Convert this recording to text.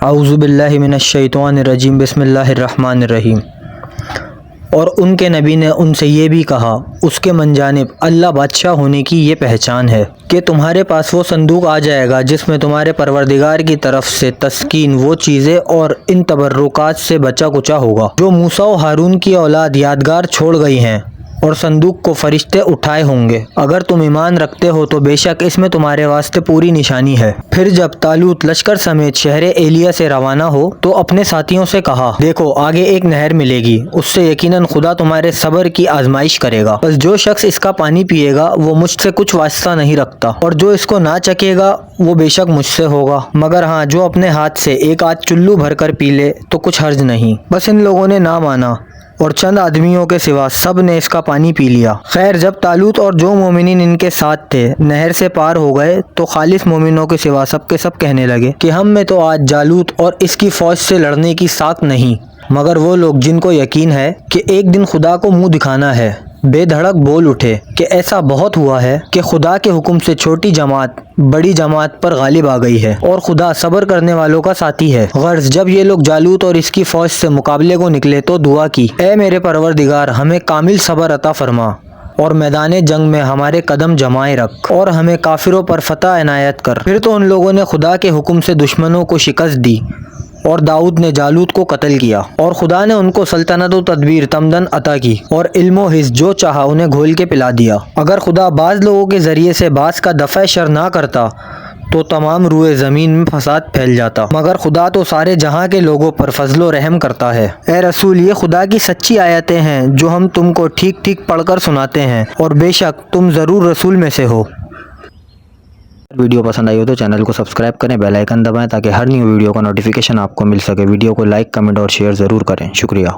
اعوذ باللہ من الشیطان الرجیم، بسم اللہ الرحمن الرحیم۔ اور ان کے نبی نے ان سے یہ بھی کہا، اس کے من جانب اللہ بادشاہ ہونے کی یہ پہچان ہے کہ تمہارے پاس وہ صندوق آ جائے گا جس میں تمہارے پروردگار کی طرف سے تسکین، وہ چیزیں اور ان تبرکات سے بچا کچا ہوگا جو موسیٰ و ہارون کی اولاد یادگار چھوڑ گئی ہیں، اور صندوق کو فرشتے اٹھائے ہوں گے۔ اگر تم ایمان رکھتے ہو تو بے شک اس میں تمہارے واسطے پوری نشانی ہے۔ پھر جب طالوت لشکر سمیت شہر ایلیا سے روانہ ہو تو اپنے ساتھیوں سے کہا، دیکھو آگے ایک نہر ملے گی، اس سے یقیناً خدا تمہارے صبر کی آزمائش کرے گا، بس جو شخص اس کا پانی پیے گا وہ مجھ سے کچھ واسطہ نہیں رکھتا، اور جو اس کو نہ چکے گا وہ بے شک مجھ سے ہوگا، مگر ہاں جو اپنے ہاتھ سے ایک آدھ چلو بھر کر پی لے تو کچھ حرج نہیں۔ بس ان لوگوں نے نہ مانا، اور چند آدمیوں کے سوا سب نے اس کا پانی پی لیا۔ خیر جب طالوت اور جو مومنین ان کے ساتھ تھے نہر سے پار ہو گئے تو خالص مومنوں کے سوا سب کے سب کہنے لگے کہ ہم میں تو آج جالوت اور اس کی فوج سے لڑنے کی ساکھ نہیں، مگر وہ لوگ جن کو یقین ہے کہ ایک دن خدا کو منہ دکھانا ہے بے دھڑک بول اٹھے کہ ایسا بہت ہوا ہے کہ خدا کے حکم سے چھوٹی جماعت بڑی جماعت پر غالب آ گئی ہے، اور خدا صبر کرنے والوں کا ساتھی ہے۔ غرض جب یہ لوگ جالوت اور اس کی فوج سے مقابلے کو نکلے تو دعا کی، اے میرے پروردگار ہمیں کامل صبر عطا فرما، اور میدان جنگ میں ہمارے قدم جمائے رکھ، اور ہمیں کافروں پر فتح عنایت کر۔ پھر تو ان لوگوں نے خدا کے حکم سے دشمنوں کو شکست دی، اور داؤد نے جالوت کو قتل کیا، اور خدا نے ان کو سلطنت و تدبیر تمدن عطا کی، اور علم و حفظ جو چاہا انہیں گھول کے پلا دیا۔ اگر خدا بعض لوگوں کے ذریعے سے بعض کا دفع شر نہ کرتا تو تمام روئے زمین میں فساد پھیل جاتا، مگر خدا تو سارے جہاں کے لوگوں پر فضل و رحم کرتا ہے۔ اے رسول یہ خدا کی سچی آیتیں ہیں جو ہم تم کو ٹھیک ٹھیک پڑھ کر سناتے ہیں، اور بے شک تم ضرور رسول میں سے ہو۔ ویڈیو پسند آئی ہو تو چینل کو سبسکرائب کریں، بیل آئیکن دبائیں تاکہ ہر نیو ویڈیو کا نوٹیفیکیشن آپ کو مل سکے۔ ویڈیو کو لائک، کمنٹ اور شیئر ضرور کریں۔ شکریہ۔